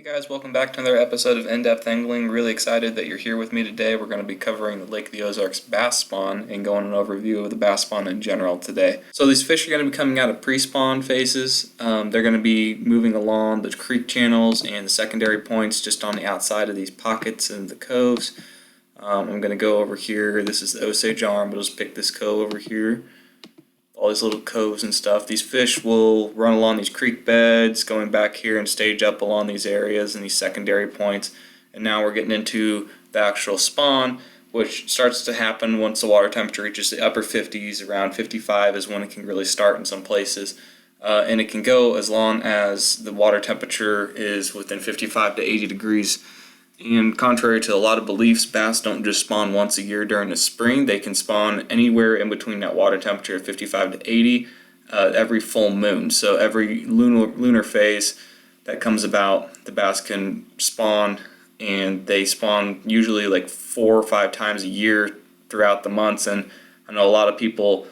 Hey guys, welcome back to another episode of In-Depth Angling. Really excited that you're here with me today. We're going to be covering the Lake of the Ozarks bass spawn and going an overview of the bass spawn in general today. So these fish are going to be coming out of pre-spawn phases. They're going to be moving along the creek channels and the secondary points just on the outside of these pockets and the coves. I'm going to go over here. This is the Osage arm, but I'll just pick this cove over here. All these little coves and stuff. These fish will run along these creek beds, going back here and stage up along these areas and these secondary points. And now we're getting into the actual spawn, which starts to happen once the water temperature reaches the upper 50s. Around 55 is when it can really start in some places. And it can go as long as the water temperature is within 55 to 80 degrees. And contrary to a lot of beliefs, bass don't just spawn once a year during the spring. They can spawn anywhere in between that water temperature of 55 to 80 every full moon. So every lunar phase that comes about, the bass can spawn, and they spawn usually like 4 or 5 times a year throughout the months. And I know a lot of people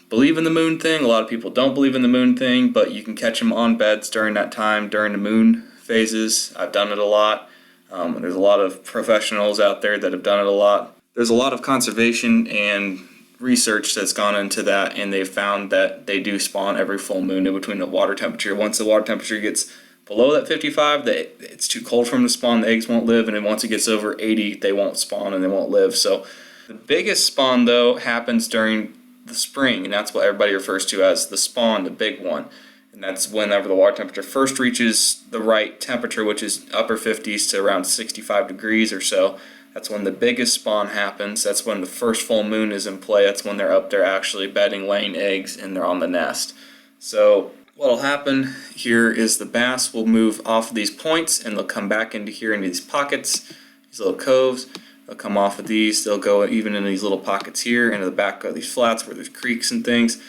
believe in the moon thing. A lot of people don't believe in the moon thing, but you can catch them on beds during that time, during the moon phases. I've done it a lot. There's a lot of professionals out there that have done it a lot. There's a lot of conservation and research that's gone into that, and they've found that they do spawn every full moon in between the water temperature. Once the water temperature gets below that 55, it's too cold for them to spawn, the eggs won't live, and then once it gets over 80, they won't spawn and they won't live. So the biggest spawn, though, happens during the spring, and that's what everybody refers to as the spawn, the big one. And that's whenever the water temperature first reaches the right temperature, which is upper 50s to around 65 degrees or so. That's when the biggest spawn happens. That's when the first full moon is in play. That's when they're up there actually bedding, laying eggs, and they're on the nest. So what will happen here is the bass will move off of these points, and they'll come back into here into these pockets, these little coves. They'll come off of these. They'll go even in these little pockets here into the back of these flats where there's creeks and things.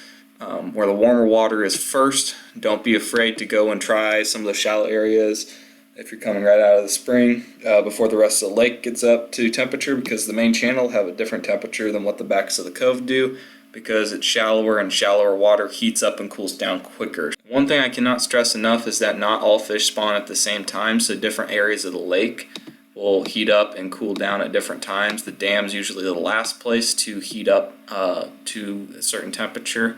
Where the warmer water is first. Don't be afraid to go and try some of the shallow areas if you're coming right out of the spring before the rest of the lake gets up to temperature, because the main channel have a different temperature than what the backs of the cove do, because it's shallower, and shallower water heats up and cools down quicker. One thing I cannot stress enough is that not all fish spawn at the same time, so different areas of the lake will heat up and cool down at different times. The dam's usually the last place to heat up to a certain temperature,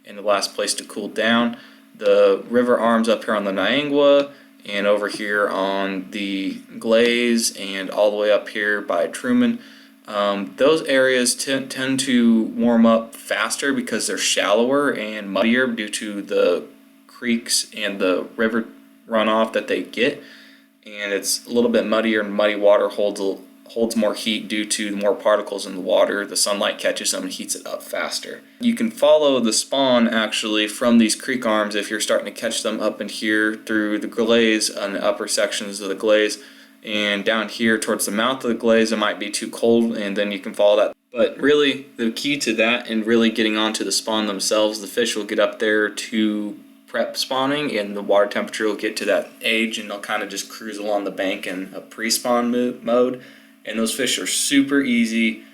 and the last place to cool down. The river arms up here on the Niangua, and over here on the Glaze, and all the way up here by Truman. Those areas tend to warm up faster because they're shallower and muddier due to the creeks and the river runoff that they get. And it's a little bit muddier, and muddy water holds more heat due to more particles in the water. The sunlight catches them and heats it up faster. You can follow the spawn actually from these creek arms if you're starting to catch them up in here through the Glaze on the upper sections of the Glaze, and down here towards the mouth of the Glaze it might be too cold, and then you can follow that. But really the key to that and really getting onto the spawn themselves, the fish will get up there to prep spawning, and the water temperature will get to that age, and they'll kind of just cruise along the bank in a pre-spawn mode. And those fish are super easy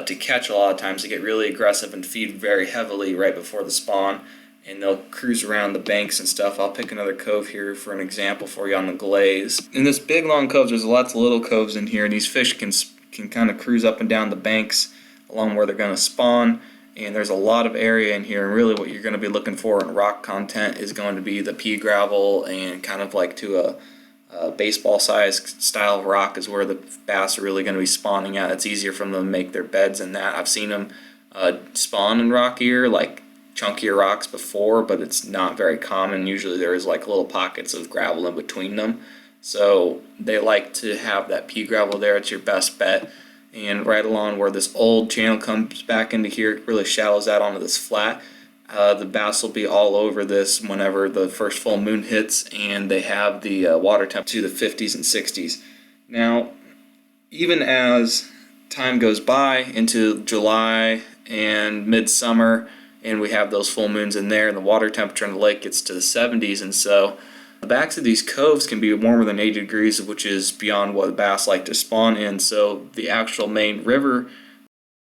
to catch a lot of times. They get really aggressive and feed very heavily right before the spawn, and they'll cruise around the banks and stuff. I'll pick another cove here for an example for you on the Glaze. In this big long cove, there's lots of little coves in here, and these fish can kind of cruise up and down the banks along where they're going to spawn. And there's a lot of area in here, and really what you're going to be looking for in rock content is going to be the pea gravel, and kind of like to a baseball size style of rock is where the bass are really going to be spawning at. It's easier for them to make their beds in that. I've seen them spawn in rockier, like chunkier rocks before, but it's not very common. Usually there is like little pockets of gravel in between them. So they like to have that pea gravel there. It's your best bet. And right along where this old channel comes back into here, it really shallows out onto this flat. The bass will be all over this whenever the first full moon hits, and they have the water temp to the 50s and 60s. Now, even as time goes by into July and midsummer, and we have those full moons in there, and the water temperature in the lake gets to the 70s, and so the backs of these coves can be warmer than 80 degrees, which is beyond what the bass like to spawn in. So the actual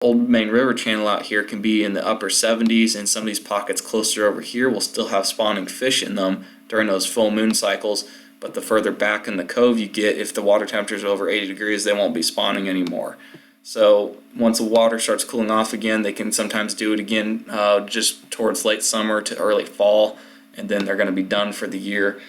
old main river channel out here can be in the upper 70s, and some of these pockets closer over here will still have spawning fish in them during those full moon cycles. But the further back in the cove you get, if the water temperature is over 80 degrees, they won't be spawning anymore. So once the water starts cooling off again, they can sometimes do it again just towards late summer to early fall, and then they're going to be done for the year.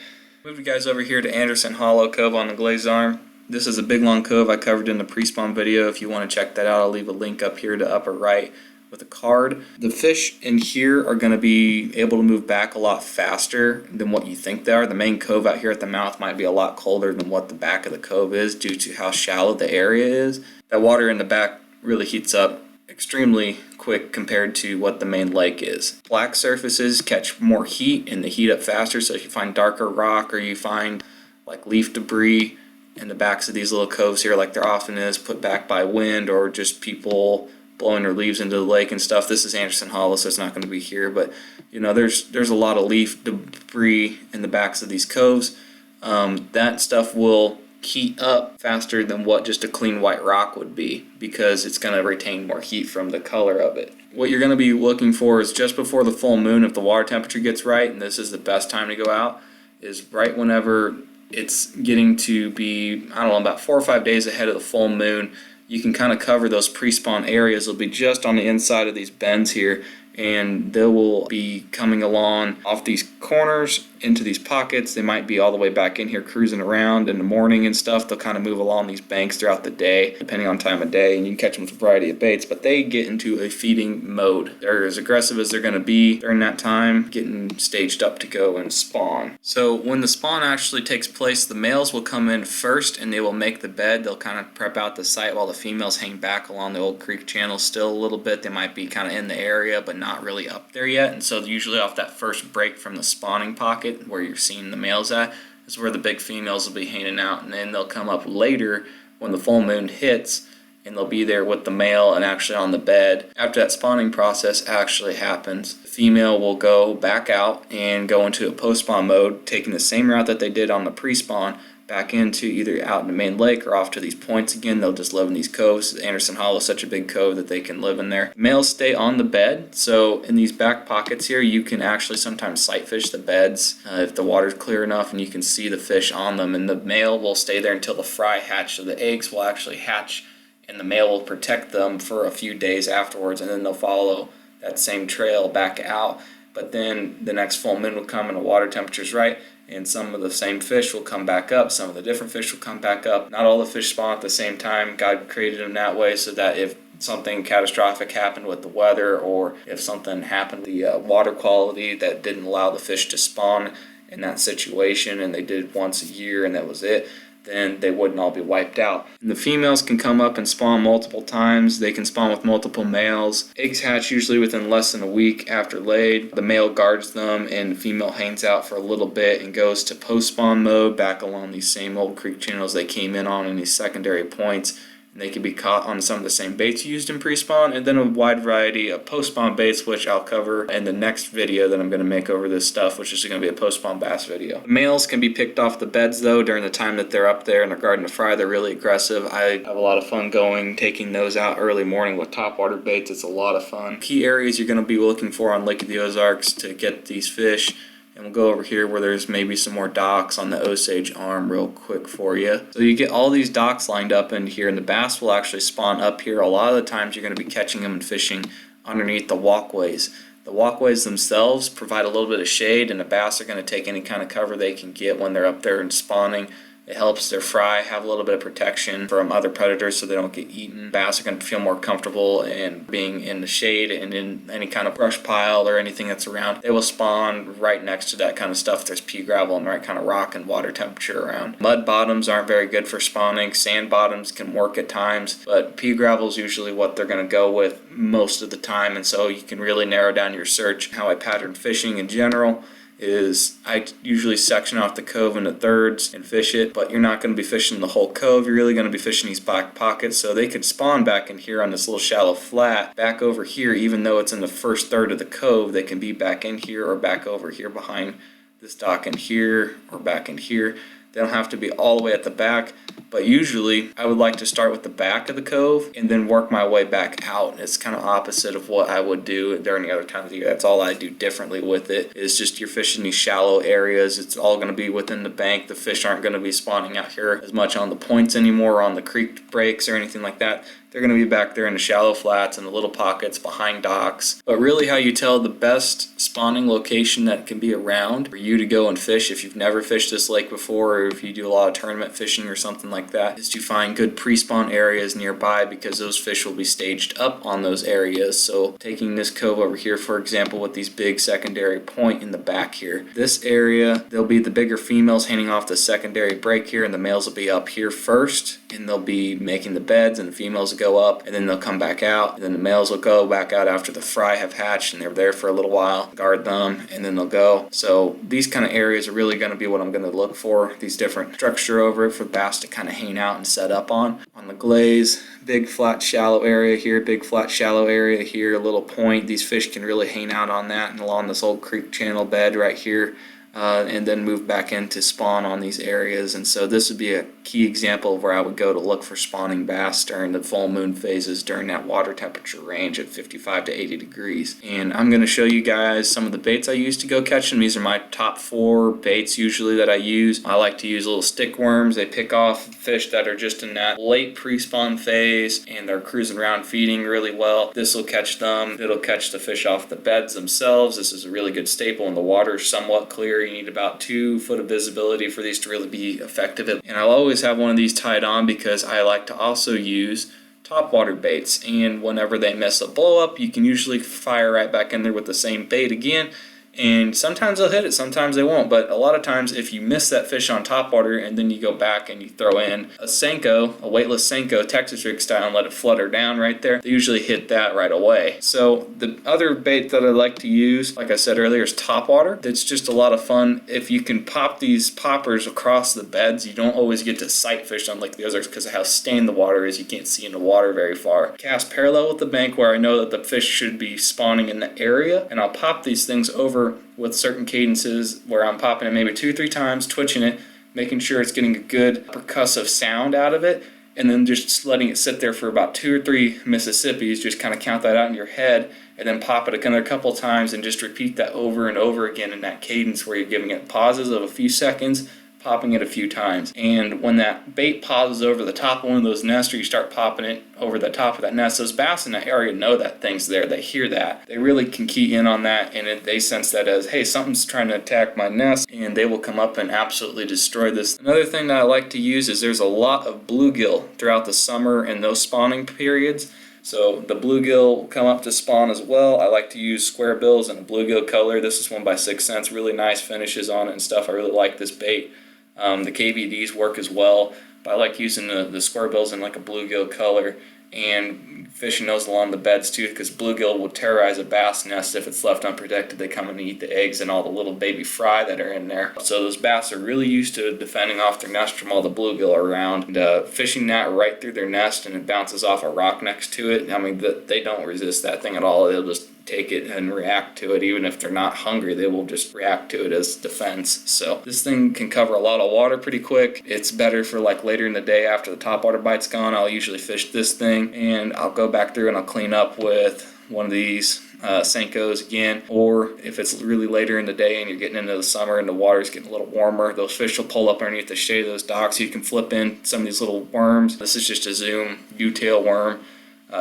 Move you guys over here to Anderson Hollow Cove on the Glaze Arm. This is a big long cove I covered in the pre-spawn video. If you want to check that out, I'll leave a link up here to upper right with a card. The fish in here are going to be able to move back a lot faster than what you think they are. The main cove out here at the mouth might be a lot colder than what the back of the cove is due to how shallow the area is. That water in the back really heats up extremely quick compared to what the main lake is. Black surfaces catch more heat and they heat up faster, so if you find darker rock or you find like leaf debris in the backs of these little coves here, like there often is, put back by wind or just people blowing their leaves into the lake and stuff. This is Anderson Hollow, so it's not going to be here, but you know, there's a lot of leaf debris in the backs of these coves. That stuff will heat up faster than what just a clean white rock would be, because it's going to retain more heat from the color of it. What you're going to be looking for is just before the full moon, if the water temperature gets right, and this is the best time to go out, is right whenever it's getting to be, I don't know, about 4 or 5 days ahead of the full moon. You can kind of cover those pre-spawn areas. They'll be just on the inside of these bends here, and they will be coming along off these corners into these pockets. They might be all the way back in here cruising around in the morning and stuff. They'll kind of move along these banks throughout the day, depending on time of day, and you can catch them with a variety of baits, but they get into a feeding mode. They're as aggressive as they're going to be during that time, getting staged up to go and spawn. So when the spawn actually takes place, the males will come in first and they will make the bed. They'll kind of prep out the site while the females hang back along the old creek channel still a little bit. They might be kind of in the area, but not really up there yet, and so usually off that first break from the spawning pocket where you're seeing the males at is where the big females will be hanging out, and then they'll come up later when the full moon hits and they'll be there with the male and actually on the bed. After that spawning process actually happens, the female will go back out and go into a post-spawn mode, taking the same route that they did on the pre-spawn back into either out in the main lake or off to these points again. They'll just live in these coves. Anderson Hollow is such a big cove that they can live in there. Males stay on the bed, so in these back pockets here you can actually sometimes sight fish the beds if the water's clear enough and you can see the fish on them, and the male will stay there until the fry hatch. So the eggs will actually hatch and the male will protect them for a few days afterwards, and then they'll follow that same trail back out. But then the next full moon will come and the water temperature's right, and some of the same fish will come back up, some of the different fish will come back up. Not all the fish spawn at the same time. God created them that way so that if something catastrophic happened with the weather, or if something happened to the water quality that didn't allow the fish to spawn in that situation, and they did it once a year and that was it, then they wouldn't all be wiped out. And the females can come up and spawn multiple times. They can spawn with multiple males. Eggs hatch usually within less than a week after laid. The male guards them and the female hangs out for a little bit and goes to post-spawn mode back along these same old creek channels they came in on in these secondary points. And they can be caught on some of the same baits used in pre-spawn, and then a wide variety of post-spawn baits, which I'll cover in the next video that I'm going to make over this stuff, which is going to be a post-spawn bass video. The males can be picked off the beds though during the time that they're up there and they're guarding the fry. They're really aggressive. I have a lot of fun taking those out early morning with topwater baits. It's a lot of fun. Key areas you're going to be looking for on Lake of the Ozarks to get these fish. And we'll go over here where there's maybe some more docks on the Osage Arm real quick for you. So you get all these docks lined up in here, and the bass will actually spawn up here. A lot of the times you're going to be catching them and fishing underneath the walkways. The walkways themselves provide a little bit of shade, and the bass are going to take any kind of cover they can get when they're up there and spawning. It helps their fry have a little bit of protection from other predators so they don't get eaten. Bass are going to feel more comfortable in being in the shade and in any kind of brush pile or anything that's around. They will spawn right next to that kind of stuff. There's pea gravel and the right kind of rock and water temperature around. Mud bottoms aren't very good for spawning. Sand bottoms can work at times, but pea gravel is usually what they're going to go with most of the time, and so you can really narrow down your search. How I pattern fishing in general is I usually section off the cove into thirds and fish it, but you're not going to be fishing the whole cove. You're really going to be fishing these back pockets, so they could spawn back in here on this little shallow flat. Back over here, even though it's in the first third of the cove, they can be back in here or back over here behind this dock in here or back in here. They don't have to be all the way at the back, but usually I would like to start with the back of the cove and then work my way back out. It's kind of opposite of what I would do during the other times of the year. That's all I do differently with it, is just you're fishing these shallow areas. It's all going to be within the bank. The fish aren't going to be spawning out here as much on the points anymore, or on the creek breaks or anything like that. They're going to be back there in the shallow flats and the little pockets behind docks. But really how you tell the best spawning location that can be around for you to go and fish, if you've never fished this lake before, or if you do a lot of tournament fishing or something like that, is to find good pre-spawn areas nearby, because those fish will be staged up on those areas. So taking this cove over here, for example, with these big secondary point in the back here, this area, there'll be the bigger females hanging off the secondary break here, and the males will be up here first, and they'll be making the beds, and the females will go up, and then they'll come back out, and then the males will go back out after the fry have hatched, and they're there for a little while, guard them, and then they'll go. So these kind of areas are really going to be what I'm going to look for, these different structure over it for bass to kind of hang out and set up on. On the Glaze, big flat shallow area here, big flat shallow area here, a little point. These fish can really hang out on that and along this old creek channel bed right here. And then move back in to spawn on these areas. And so this would be a key example of where I would go to look for spawning bass during the full moon phases, during that water temperature range at 55 to 80 degrees. And I'm going to show you guys some of the baits I use to go catch them. These are my top 4 baits usually that I use. I like to use little stick worms. They pick off fish that are just in that late pre-spawn phase and they're cruising around feeding really well. This will catch them. It'll catch the fish off the beds themselves. This is a really good staple, and the water is somewhat clear. You need about 2 foot of visibility for these to really be effective. And I'll always have one of these tied on because I like to also use topwater baits, and whenever they miss a blow up, you can usually fire right back in there with the same bait again. And sometimes they'll hit it, sometimes they won't. But a lot of times if you miss that fish on topwater and then you go back and you throw in a Senko, a weightless Senko, Texas rig style, and let it flutter down right there, they usually hit that right away. So the other bait that I like to use, like I said earlier, is topwater. It's just a lot of fun. If you can pop these poppers across the beds, you don't always get to sight fish on Lake the Ozarks because of how stained the water is. You can't see in the water very far. Cast parallel with the bank where I know that the fish should be spawning in the area, and I'll pop these things over with certain cadences where I'm popping it maybe 2 or 3 times, twitching it, making sure it's getting a good percussive sound out of it, and then just letting it sit there for about 2 or 3 Mississippis. Just kind of count that out in your head, and then pop it another couple times and just repeat that over and over again in that cadence where you're giving it pauses of a few seconds, popping it a few times. And when that bait pauses over the top of one of those nests, or you start popping it over the top of that nest, those bass in that area know that thing's there. They hear that. They really can key in on that, and they sense that as, hey, something's trying to attack my nest, and they will come up and absolutely destroy this. Another thing that I like to use is there's a lot of bluegill throughout the summer and those spawning periods. So the bluegill will come up to spawn as well. I like to use square bills in a bluegill color. This is one by 6 cents. Really nice finishes on it and stuff. I really like this bait. The KVDs work as well, but I like using the square bills in like a bluegill color, and fishing those along the beds too, because bluegill will terrorize a bass nest if it's left unprotected. They come and eat the eggs and all the little baby fry that are in there. So those bass are really used to defending off their nest from all the bluegill around, and fishing that right through their nest, and it bounces off a rock next to it. I mean, they don't resist that thing at all. They'll just take it and react to it. Even if they're not hungry, they will just react to it as defense. So this thing can cover a lot of water pretty quick. It's better for like later in the day after the topwater bite's gone. I'll usually fish this thing, and I'll go back through and I'll clean up with one of these Senkos again. Or if it's really later in the day and you're getting into the summer and the water's getting a little warmer, those fish will pull up underneath the shade of those docks. You can flip in some of these little worms. This is just a Zoom U-tail worm.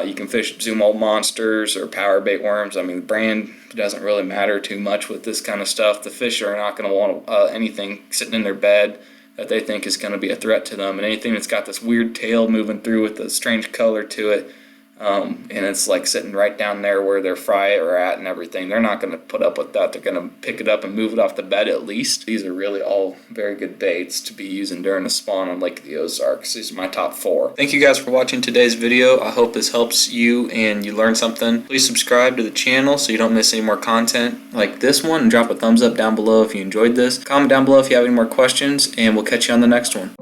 You can fish Zoom Old Monsters or power bait worms. I mean, the brand doesn't really matter too much with this kind of stuff. The fish are not going to want anything sitting in their bed that they think is going to be a threat to them. And anything that's got this weird tail moving through with a strange color to it, and it's like sitting right down there where their fry are at and everything, they're not going to put up with that. They're going to pick it up and move it off the bed at least. These are really all very good baits to be using during a spawn on Lake the Ozarks. These are my top 4. Thank you guys for watching today's video. I hope this helps you and you learn something. Please subscribe to the channel so you don't miss any more content like this one, and drop a thumbs up down below if you enjoyed this. Comment down below if you have any more questions, and we'll catch you on the next one.